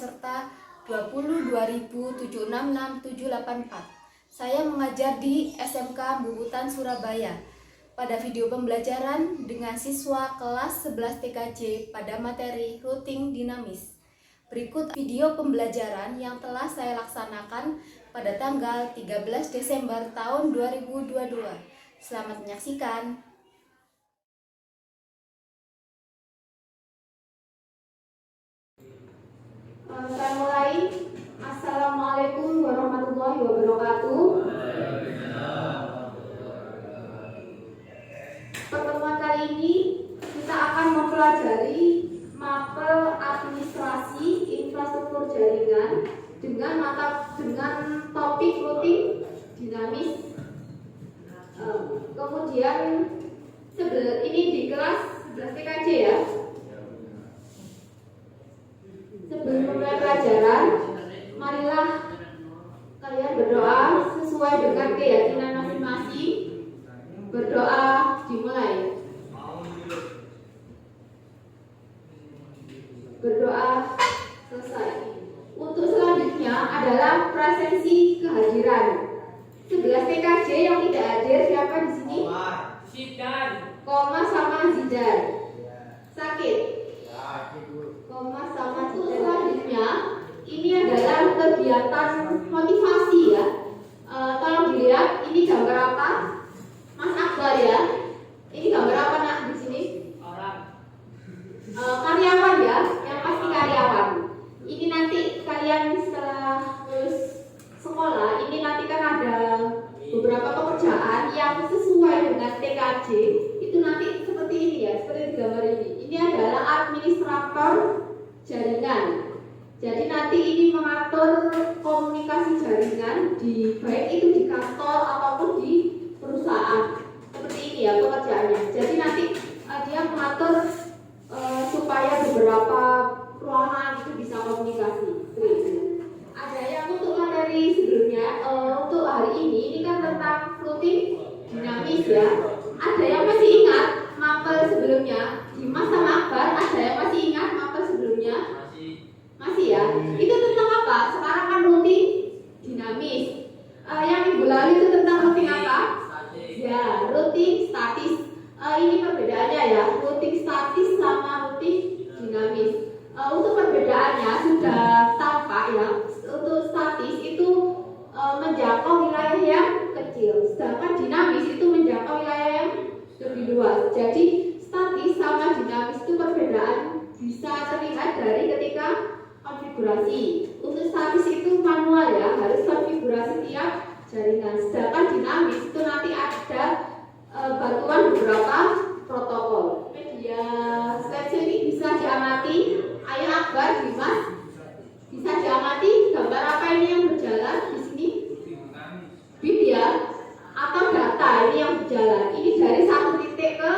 peserta 20.766.784. Saya mengajar di SMK Bubutan Surabaya. Pada video pembelajaran dengan siswa kelas 11 TKJ pada materi routing dinamis. Berikut video pembelajaran yang telah saya laksanakan pada tanggal 13 Desember tahun 2022. Selamat menyaksikan. Saya mulai. Assalamualaikum warahmatullahi wabarakatuh. Pertemuan kali ini kita akan mempelajari mapel administrasi infrastruktur jaringan dengan topik routing dinamis. Kemudian ini di kelas 11 TKJ ya. Sebelum mulai pelajaran, marilah kalian berdoa sesuai dengan keyakinan masing-masing. Berdoa dimulai. Berdoa selesai. Untuk selanjutnya adalah presensi kehadiran. 11 TKJ yang tidak hadir siapa di sini? Zidan. Koma sama Zidan. Sakit. Koma sama Zidan. Selanjutnya ini adalah kegiatan motivasi ya. Tolong dilihat ini gambar apa? Mas Akbar ya. Ini gambar apa nak di sini? Orang. Karyawan ya, yang pasti karyawan. Ini nanti kalian setelah lulus sekolah, ini nanti kan ada beberapa pekerjaan yang sesuai dengan TKJ. Itu nanti seperti ini ya, seperti di gambar ini. Ini adalah administrator jaringan. Jadi nanti ini mengatur komunikasi jaringan baik itu di kantor ataupun di perusahaan. Seperti ini ya pekerjaannya. Jadi nanti dia mengatur supaya beberapa ruangan itu bisa komunikasi. Ada yang untuk materi sebelumnya, untuk hari ini kan tentang routing dinamis ya. Ada yang masih ingat mapel sebelumnya? Dimas sama Akbar, ada yang masih ingat mapel sebelumnya? Masih ya? Itu tentang apa? Sekarang kan routing dinamis. Yang minggu lalu itu tentang routing apa? Ya, routing statis. Ini perbedaannya ya, routing statis sama routing dinamis. Untuk perbedaannya sudah tampak ya. Untuk statis itu menjangkau wilayah yang kecil, sedangkan dinamis itu menjangkau wilayah yang lebih luas. Jadi statis sama dinamis itu perbedaan bisa terlihat dari ketika konfigurasi. Untuk statis itu manual ya, harus konfigurasi tiap jaringan. Sedangkan dinamis itu nanti ada bantuan beberapa protokol. Media slide ini bisa diamati. Ayo Akbar, Dimas, bisa diamati gambar apa ini yang berjalan di sini? Bit ya, atau data ini yang berjalan. Ini dari satu titik ke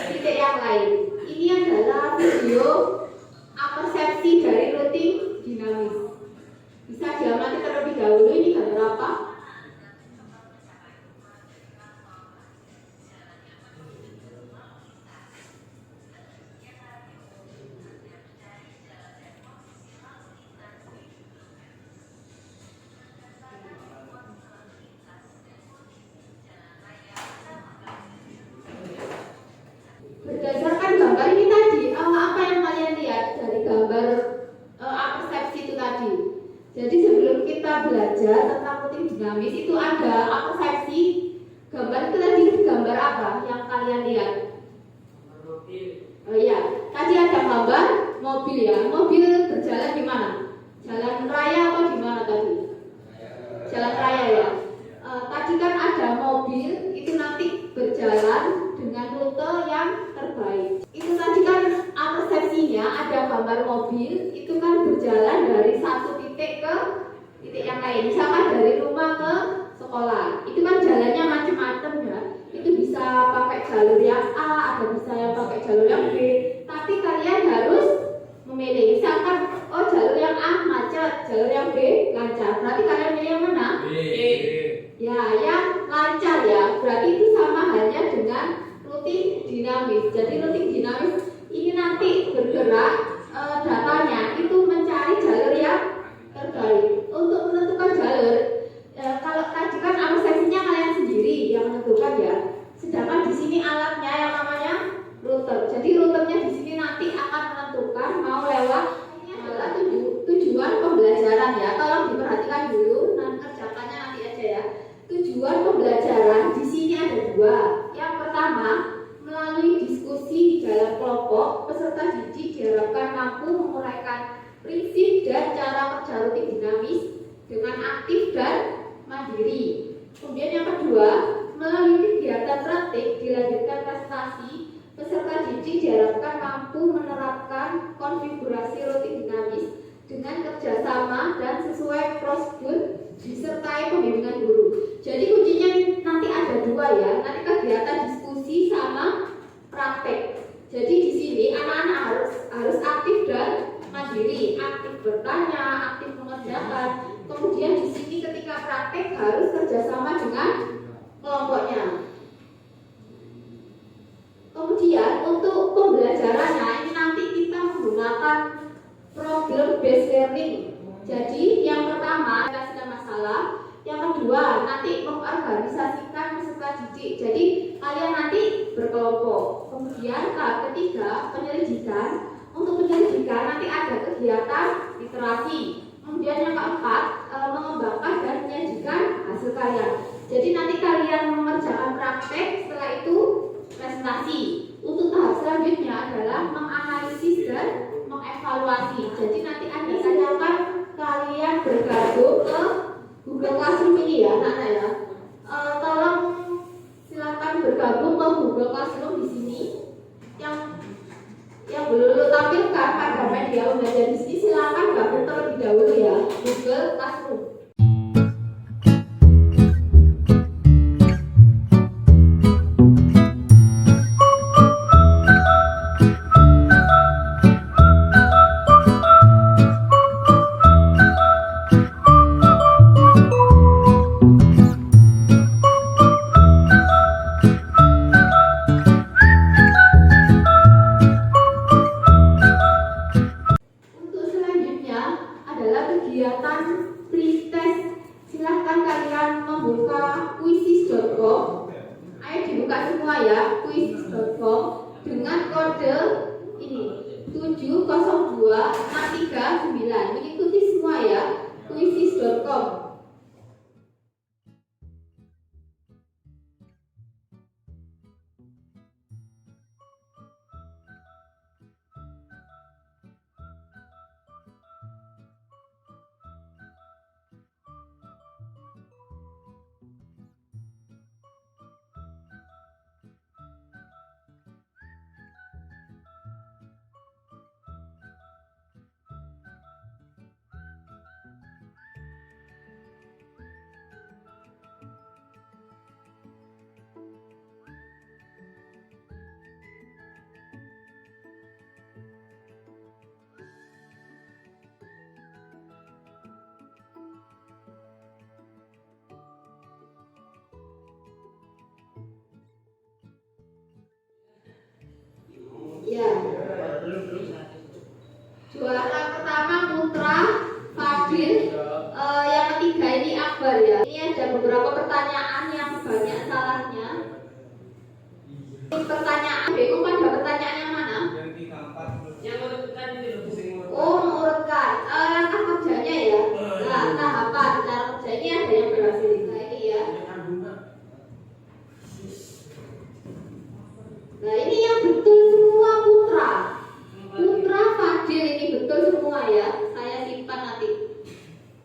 titik yang lain. Ini adalah video persepsi dari routing dinamis. Bisa diamati terlebih dahulu ini gambar apa? Berdasarkan gambar ini tadi, apa yang kalian lihat dari gambar persepsi itu tadi? Jadi sebelum kita belajar tentang routing dinamis itu ada persepsi. Gambar itu tadi gambar apa yang kalian lihat? Oh iya, tadi ada gambar mobil ya. Mobil berjalan di mana? Jalan raya atau di mana tadi? Jalan raya ya. Tadi kan ada mobil itu nanti berjalan dengan rute yang terbaik. Itu tadi kan persepsinya ada gambar mobil itu kan berjalan dari satu titik ke titik yang lain. Misalkan dari rumah ke sekolah. Itu kan jalannya macam-macam ya. Itu bisa pakai jalur yang A, ada bisa yang pakai jalur yang B. Tapi kalian harus memilih. Misalkan jalur yang A macet, jalur yang B lancar. Berarti kalian pilih yang mana? B. Ya, yang lancar ya. Berarti itu sama halnya dengan routing dinamis. Jadi routing dinamis ini nanti bergerak datanya itu mencari jalan tujuan pembelajaran ya. Tolong diperhatikan dulu, nanti kerjakannya nanti aja ya. Tujuan pembelajaran di sini ada dua. Yang pertama, melalui diskusi di dalam kelompok, peserta didik diharapkan mampu menguraikan prinsip dan cara kerja rutin dinamis dengan aktif dan mandiri. Kemudian yang kedua, melalui kegiatan praktik dilanjutkan prestasi, peserta didik diharapkan mampu menerapkan konfigurasi rutin dinamis dengan kerjasama dan sesuai prosedur disertai pembimbingan guru. Jadi kuncinya nanti ada dua ya, nanti kegiatan diskusi sama praktek. Jadi di sini anak-anak harus aktif dan mandiri, aktif bertanya, aktif mengerjakan. Kemudian di sini ketika praktek harus kerjasama dengan kelompoknya. Kemudian untuk pembelajarannya ini nanti kita menggunakan problem based learning. Jadi yang pertama kasihkan masalah, yang kedua nanti mengorganisasikan peserta didik. Jadi kalian nanti berkelompok. Kemudian tahap ketiga penyelidikan. Untuk penyelidikan nanti ada kegiatan literasi. Kemudian yang keempat mengembangkan dan menyajikan hasil karya. Jadi nanti kalian mengerjakan praktek, setelah itu prestasi. Untuk tahap selanjutnya adalah menganalisis dan mengevaluasi. Jadi nanti saya akan kalian bergabung ke Google Classroom ini ya, anak-anak ya. Tolong silakan bergabung ke Google Classroom di sini. Yang belum tampilkan pada media belajar di sini silakan gabung terlebih dahulu ya, Google Classroom. Kegiatan pretest, silahkan kalian membuka quizzes.com. Ayo dibuka semua ya, quizzes.com dengan kode ini 702639. Mengikuti semua ya, quizzes.com. Ya. Juara pertama Putra, Fadil, yang ketiga ini Akbar ya. Ini ada beberapa pertanyaan yang banyak salahnya. Ini pertanyaan bingung pada pertanyaan yang mana? Yang menentukan ini loh. Oh, mengurutkan. Langkah kerjanya ya. Nah, tahapan cara kerjanya ada yang berhasil. Nah, ini ya. Nah, ini yang betul semua Putra. Putra Fadil ini betul semua ya. Saya simpan nanti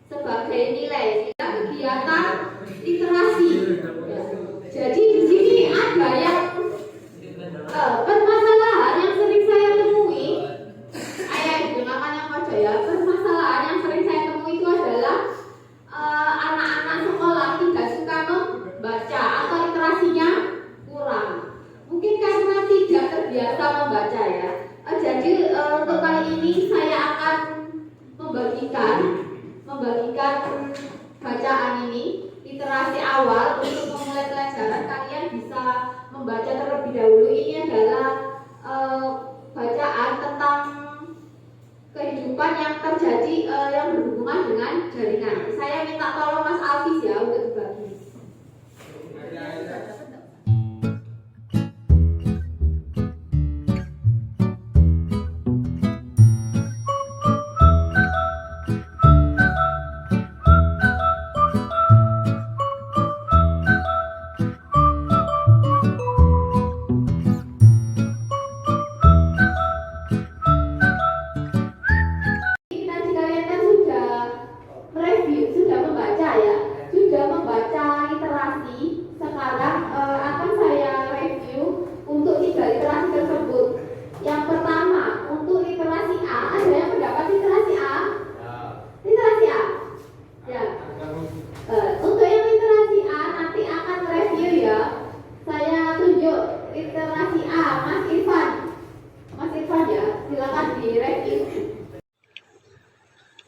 sebagai nilai kegiatan literasi. Ya. Jadi di sini ada yang permasalahan yang sering saya temui. Ayah gunakan yang pojok ya. Permasalahan yang sering saya temui itu adalah anak-anak sekolah tidak suka membaca atau literasinya kurang. Mungkin karena tidak terbiasa membaca ya. Jadi untuk kali ini saya akan membagikan bacaan ini literasi awal untuk memulai pelajaran. Kalian bisa membaca terlebih dahulu. Ini adalah bacaan tentang kehidupan yang terjadi yang berhubungan dengan jaringan. Saya minta tolong Mas Alvis ya untuk dibagi.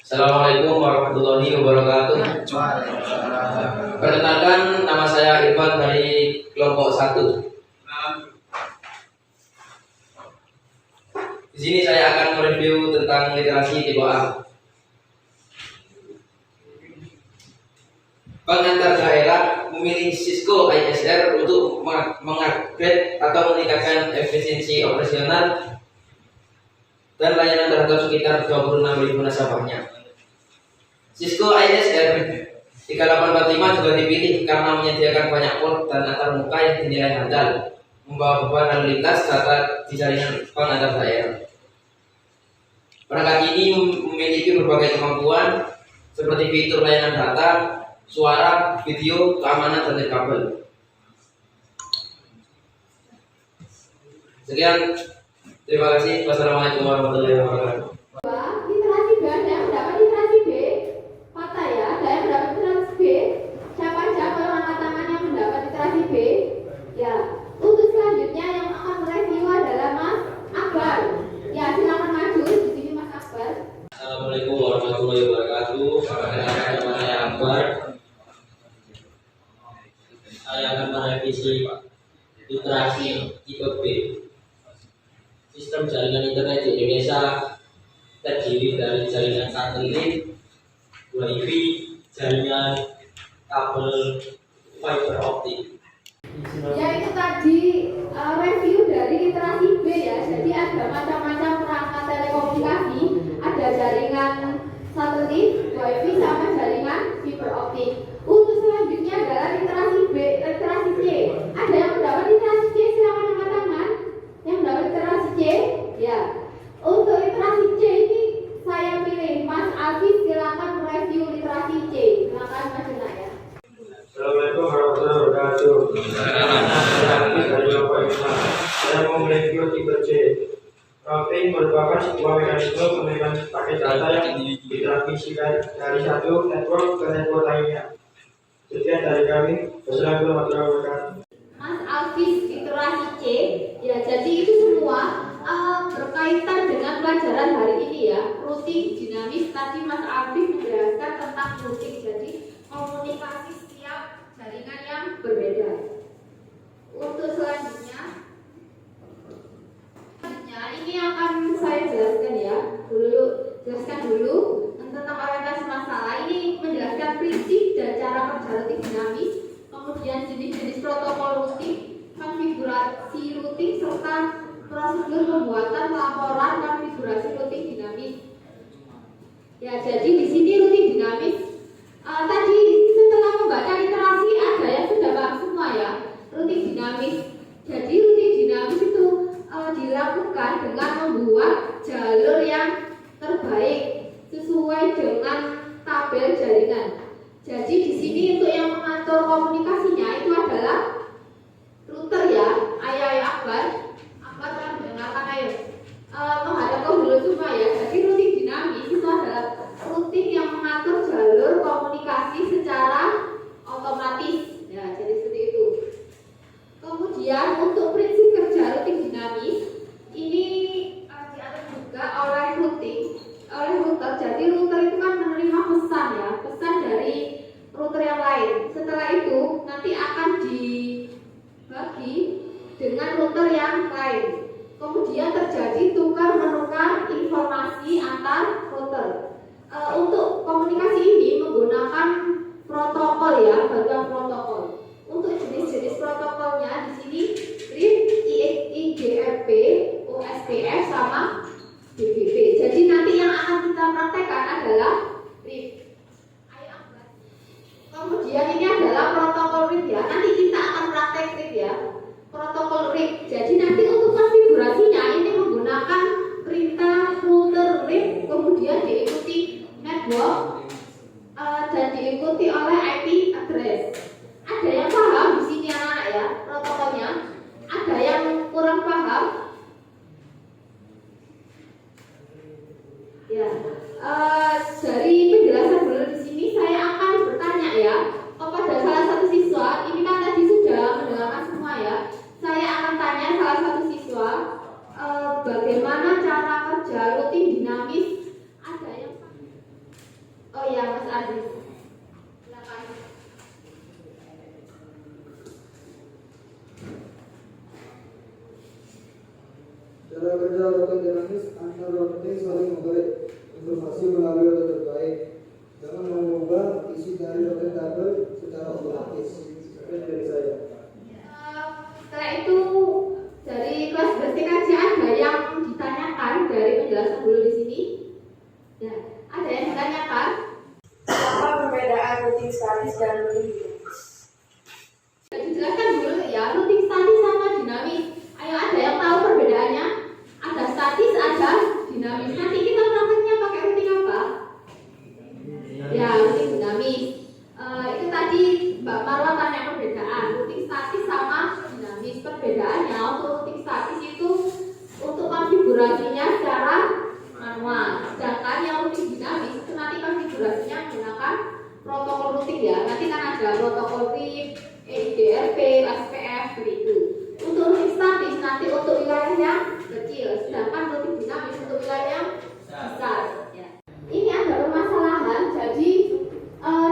Assalamualaikum warahmatullahi wabarakatuh. Perkenalkan, nama saya Irfan dari kelompok 1. Di sini saya akan mereview tentang literasi tipe A. Bank antar daerah memilih Cisco ISR untuk mengupgrade atau meningkatkan efisiensi operasional dan layanan terhadap sekitar 26.000 nasabahnya. Cisco ISR 3845 juga dipilih karena menyediakan banyak port dan antarmuka yang dinilai handal, membawa beban lalu lintas serta di jaringan bank antar daerah. Perangkat ini memiliki berbagai kemampuan seperti fitur layanan data, suara, video, keamanan, dan kabel. Sekian, terima kasih. Wassalamualaikum warahmatullahi wabarakatuh. Literasi B, ada yang mendapat literasi B, patah ya, ada yang mendapat literasi B. Siapa aja kalau angkat tangan yang mendapat literasi B? Ya, untuk selanjutnya yang akan mereview adalah Mas Akbar. Ya, silakan maju di sini Mas Akbar. Assalamualaikum warahmatullahi wabarakatuh. Nama saya Akbar. Saya akan merevisi literasi tipe B. Sistem jaringan internet di Indonesia terdiri dari jaringan satelit, WiFi, jaringan kabel, fiber optik. Ya, itu tadi review dari literasi B ya. Jadi ada macam-macam perangkat telekomunikasi, ada jaringan satelit, WiFi, sama jaringan fiber optik. Untuk selanjutnya adalah literasi B, literasi C. Ada yang mendapat literasi C, silakan angkat tangan. Yang mendapat literasi C, ya. Untuk literasi C ini saya pilih Mas Alfi, silakan mereview literasi C. Silakan Mas Juna ya. Assalamualaikum warahmatullahi wabarakatuh. Saya mau mereview tipe C. Routing merupakan sebuah mekanisme pemilihan paket data yang ditransmisikan dari satu network ke network lainnya. Sekian dari kami. Wassalamualaikum warahmatullahi wabarakatuh. Mas Alvis, literasi C, ya jadi itu semua berkaitan dengan pelajaran hari ini ya. Routing dinamis, tadi Mas Alvis menjelaskan tentang routing, jadi komunikasi setiap jaringan yang berbeda. Untuk selanjutnya ini akan saya jelaskan ya. Jelaskan dulu tentang orientasi masalah. Ini menjelaskan prinsip dan cara kerja routing dinamis, kemudian jenis-jenis protokol routing, konfigurasi routing, serta prosedur pembuatan laporan konfigurasi routing dinamis. Ya, jadi di sini routing dinamis. Tadi setelah membaca literasi ada yang sudah paham semua ya. Routing dinamis. Jadi routing dinamis itu dilakukan dengan membuat jalur yang terbaik sesuai dengan tabel jaringan. Jadi di sini untuk yang mengatur komunikasinya itu adalah router ya. Ayo Akbar telah mendengarkan ayo. Menghadap ke dulu semua ya. Jadi routing dinamis itu adalah routing yang mengatur jalur komunikasi secara otomatis. Ya, jadi seperti itu. Kemudian untuk prinsip kerja routing dinamis ini diatur juga oleh router. Jadi router itu kan menerima pesan ya, pesan dari router yang lain. Setelah itu nanti akan dibagi dengan router yang lain. Kemudian terjadi tukar menukar informasi antar router. Untuk komunikasi ini menggunakan protokol ya, bantuan protokol. Untuk jenis-jenis protokolnya di sini RIP, IGRP, OSPF sama BGP. Jadi nanti yang akan kita praktekkan adalah RIP. Kemudian ini adalah protokol RIP ya. Nanti kita akan praktek RIP ya. Protokol RIP. Jadi nanti untuk konfigurasinya ini menggunakan perintah router RIP, kemudian diikuti network dan diikuti oleh IP address. Ada yang paham di sini anak-anak ya protokolnya? Ada yang kurang paham? Ya, dari penjelasan dulu di sini saya akan bertanya ya kepada salah satu siswa. Ini kan tadi sudah mendengarkan semua ya. Saya akan tanya salah satu siswa bagaimana cara kerja routing dinamis. Ada yang paham? Oh iya, Mas Aziz. Silakan. Cara kerja router dinamis antar routing saling membaik informasi melalui router terbaik. Jangan mengubah isi dari router kabel secara otomatis. Sekian dari saya. Setelah itu dari kelas BTKJ ada yang ditanyakan dari penjelasan dulu di sini. Ya, ada yang ditanyakan. Apa perbedaan routing statis dan routing dinamis? Dijelaskan dulu ya, routing statis sama dinamis. Ayo, ada yang tahu perbedaannya? Ada statis, ada dinamis. Nanti kita prakteknya pakai routing apa? Ya, routing dinamis. Itu tadi Mbak Marwa tanya perbedaan routing statis sama dinamis. Perbedaannya untuk routing statis itu untuk konfigurasinya secara manual. Sedangkan yang routing dinamis itu nanti konfigurasinya menggunakan protokol routing ya. Nanti kan ada protokol RIP, EIGRP, SPF begitu. Untuk routing statis nanti untuk wilayah yang kecil, sedangkan routing dinamis untuk wilayah yang besar. Ya. Ini ada permasalahan. Jadi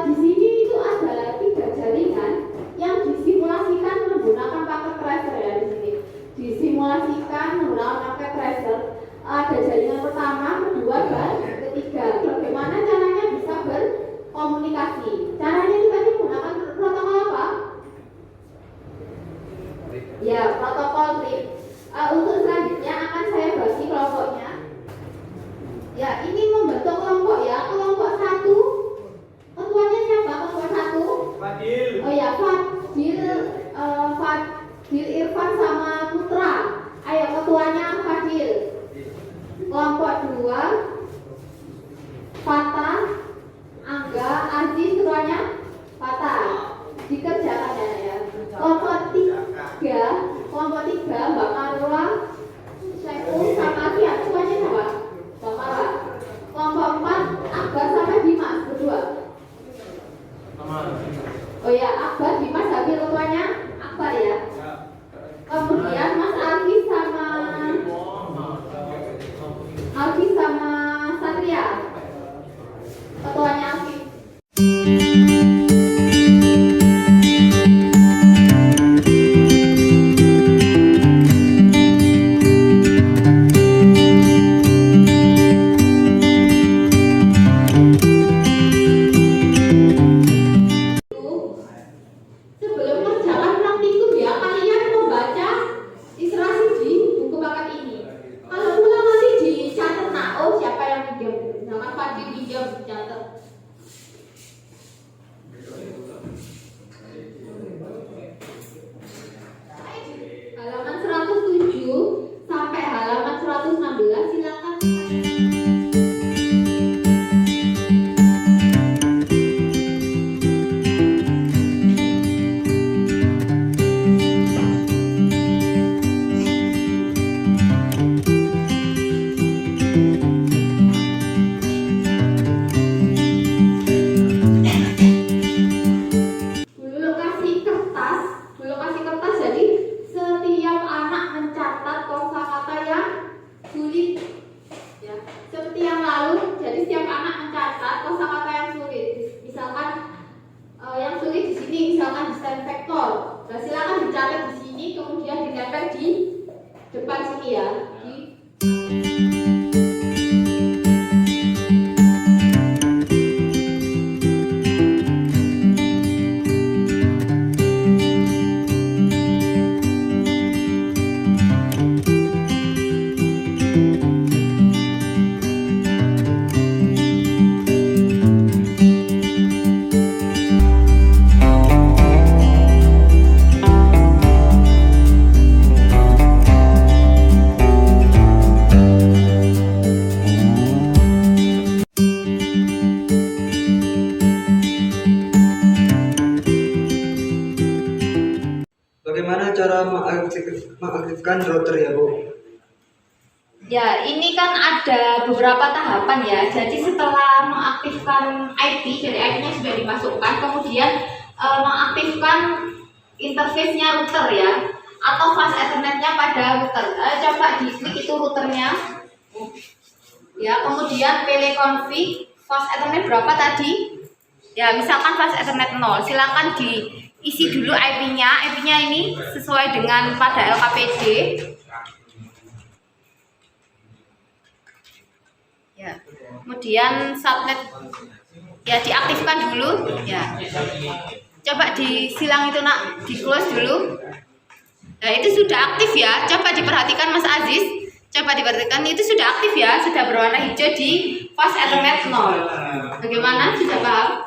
di sini itu ada 3 jaringan yang disimulasikan menggunakan paket tracer ya di sini. Disimulasikan menggunakan paket tracer. Ada jaringan pertama, kedua, dan ketiga. Bagaimana caranya bisa berkomunikasi? Caranya itu tadi menggunakan protokol apa? Ya, protokol RIP. Untuk selanjutnya akan saya bagi kelompoknya. Ya, ini membentuk kelompok ya. Kelompok 1. Ketuanya siapa? Ketua 1? Fadil. Oh ya, Fadil Irfan sama Putra. Ayo, ketuanya Fadil. Kelompok 2 Fatah, Angga, Aziz, ketuanya Fatah. Dikerjakan ya. Kelompok 3 Mbak Marwa, Saiful sama Kia, ketuanya siapa? Mbak Marwa. Kelompok 4 Akbar sama Dimas, berdua. Oh ya, Akbar, Dimas, Habib, ketuanya Akbar ya. Kemudian Mas Alfi sama Satria, ketuanya Alfi. Sebelum mengerjakan praktikum ya, kalian membaca literasi di buku paket ini. Kalau pulang nanti dicatat. Nah, oh siapa yang pinjam? Jangan Fadil pinjam, dicatat. Halaman 107 sampai halaman 116 silakan. Dulu kasih kertas jadi setiap anak mencatat kosakata yang sulit ya. Seperti yang lalu, jadi setiap anak mencatat kosakata yang sulit. Misalkan yang sulit di sini misalkan desain vektor. Nah, silakan dicatat di sini kemudian ditempel di depan sini ya. Bagaimana cara mengaktifkan router ya Bu? Ya, ini kan ada beberapa tahapan ya. Jadi setelah mengaktifkan IP, jadi IP-nya sudah dimasukkan, kemudian mengaktifkan interface-nya router ya, atau fast Ethernet-nya pada router. Coba diklik itu routernya. Ya, kemudian pilih config, fast Ethernet berapa tadi? Ya, misalkan fast Ethernet 0, silakan diisi dulu IP-nya. IP-nya ini sesuai dengan pada LKPD. Ya. Kemudian subnet ya diaktifkan dulu ya. Coba disilang itu nak, di close dulu. Nah, itu sudah aktif ya. Coba diperhatikan Mas Aziz. Coba diperhatikan itu sudah aktif ya, sudah berwarna hijau di fast Ethernet 0. Bagaimana? Sudah paham?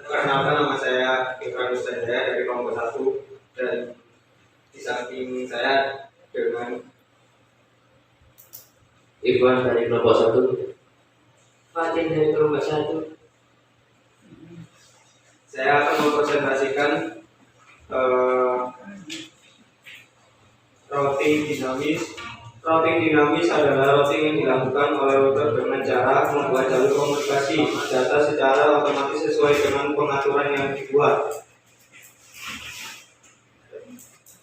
Perkenalkan, nama saya Ikrar Nusajaya dari kelompok 1, dan di samping saya dengan Ivan dari kelompok 1. Fatin dari kelompok 1. saya akan mempresentasikan routing dinamis. Routing dinamis adalah routing yang dilakukan oleh router dengan cara membuat jalur komunikasi data secara otomatis sesuai dengan pengaturan yang dibuat.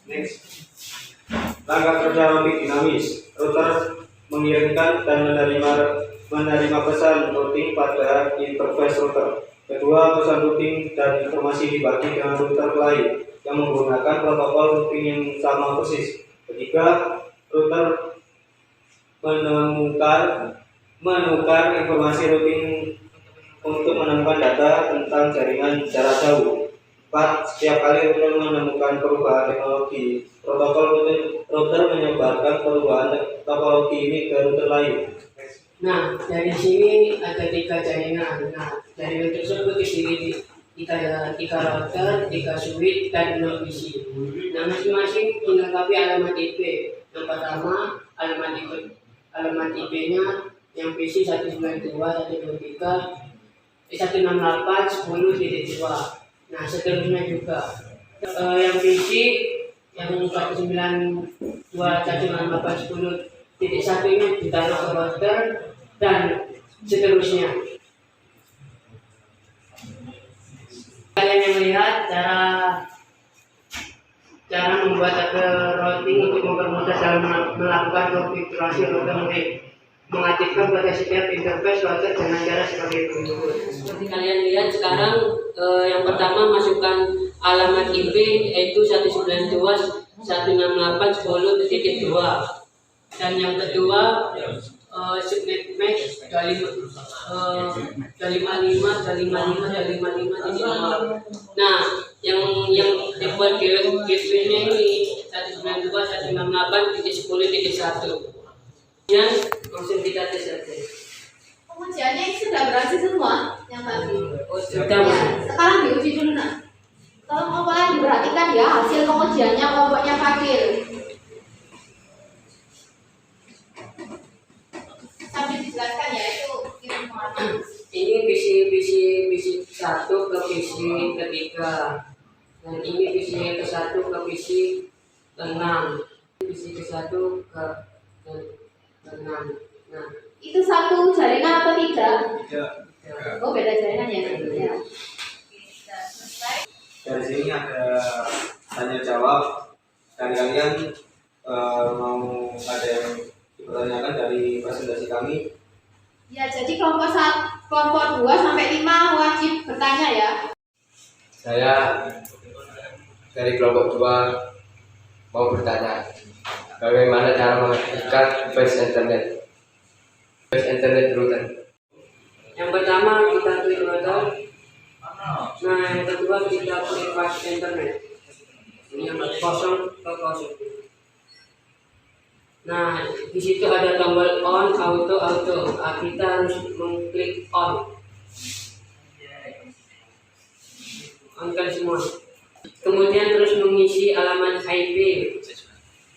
Next. Langkah kerja routing dinamis. Router mengirimkan dan menerima pesan routing pada interface router. Kedua, pesan routing dan informasi dibagi dengan router lain yang menggunakan protokol routing yang sama persis. Ketiga, router menukar informasi routing untuk menemukan data tentang jaringan jarak jauh. 4. Setiap kali router menemukan perubahan teknologi, protokol router menyebarkan perubahan topologi ini ke router lain. Nah, dari sini ada 3 jaringan. Nah, jaringan tersebut terdiri tiga router, 3 switch, dan 6 PC. Nah, masing-masing dilengkapi alamat IP. Yang pertama, alamat IP-nya yang PC 192.168.10.2. Nah, seterusnya juga yang PC yang 192.168.10.1 ini ditaruh ke router dan seterusnya. Kalian yang melihat cara membuat routing untuk mempermudah dalam melakukan konfigurasi router mengaktifkan pada setiap interface router dengan cara sebagai berikut. Seperti kalian lihat sekarang, yang pertama masukkan alamat IP yaitu 192.168.10.2, dan yang kedua subnet MAC 255.255.255.0. Nah, yang dibuat gateway-nya ini 192.168.10.1. Kemudian langsung kita tes saja. Pengujiannya ini sudah berhasil semua yang tadi. Sudah. Ya, sekarang diuji dulu nak. Tolong kalian diperhatikan ya hasil pengujiannya kelompoknya Fadil. Sambil dijelaskan ya itu kirim pengalaman. Ini PC 1 ke PC ketiga, dan ini PC ke 1 ke PC ke-6, PC ke 1 ke 6. Nah, Itu satu jaringan atau tidak? Tidak. Oh, beda jaringan ya. Ya. Dari sini ada tanya jawab. Dari kalian mau ada yang dipertanyakan dari presentasi kami? Ya, jadi kelompok 2 sampai 5 wajib bertanya ya. Saya dari kelompok 2 mau bertanya, bagaimana cara mengaktifkan voice internet router? Yang pertama kita klik router. Nah, yang kedua kita klik fast internet. Ini yang kosong ke kosong. Nah, di situ ada tombol on, auto. Kita harus mengklik on. On-kan semua. Kemudian terus mengisi alamat IP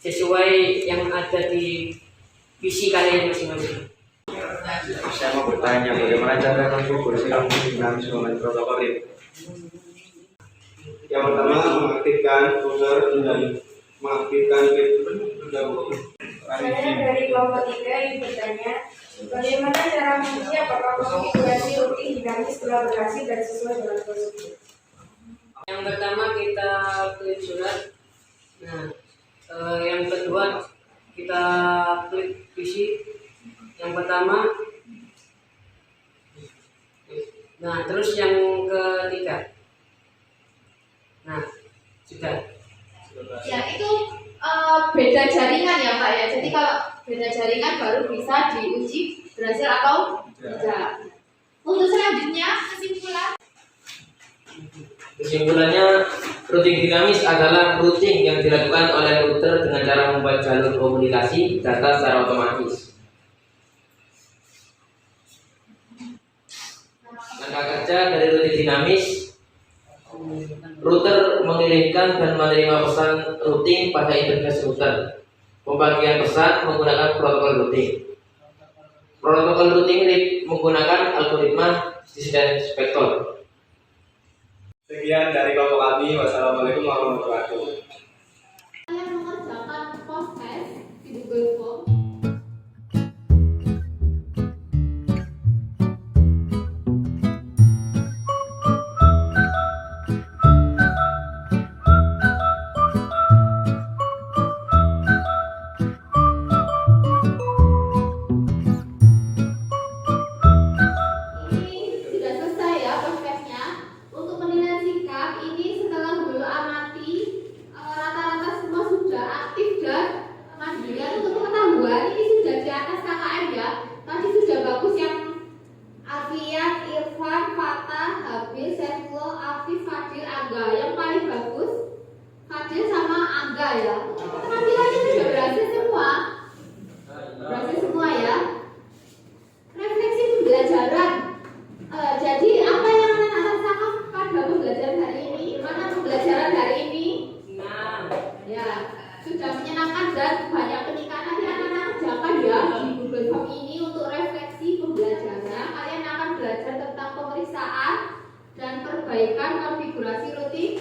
sesuai yang ada di PC kalian masing-masing. Saya mau bertanya, bagaimana cara konfigurasi dinamis dengan protokol RIP? Yang pertama, mengaktifkan router dan mengaktifkan RIP terdahulu. Saya dari kelompok 3 ingin bertanya, bagaimana cara menguji apakah konfigurasi routing dinamis telah berhasil dan sesuai dengan prosedur? Yang pertama kita klik surat. Nah, yang kedua kita klik PC. Yang pertama. Nah, terus yang ketiga. Nah, sudah. Ya, itu beda jaringan ya Pak ya. Jadi kalau beda jaringan baru bisa diuji berhasil atau tidak. Untuk selanjutnya kesimpulan. Kesimpulannya, routing dinamis adalah routing yang dilakukan oleh router dengan cara membuat jalur komunikasi data secara otomatis. Langkah kerja dari routing dinamis, router mengirimkan dan menerima pesan routing pada interface router. Pembagian pesan menggunakan protokol routing. Protokol routing menggunakan algoritma distance vector. Sekian dari kelompok kami. Wassalamualaikum warahmatullahi wabarakatuh. Kalian mengerjakan proses di Google Form. Ini sudah selesai ya prosesnya. Untuk penilaian sikap ini setelah dulu amati rata-rata semua sudah aktif dan mandirian. Untuk pengetahuan ini sudah di atas KKM ya. Tadi sudah bagus yang Alfian, Irfan, Fatah, Habil, Saifullah, Afif, Fadil, Angga. Yang paling bagus Fadil sama Angga ya. Untuk penampilannya sudah berhasil semua. Berhasil semua ya. Refleksi pembelajaran. Jadi apa yang anak rasakan pada pembelajaran hari ini? Mana pembelajaran hari ini? Nah, Ya, sudah menyenangkan dan banyak peningkatan yang anak-anak kerjakan ya di Google Form ini untuk refleksi pembelajaran. Kalian akan belajar tentang pemeriksaan dan perbaikan konfigurasi routing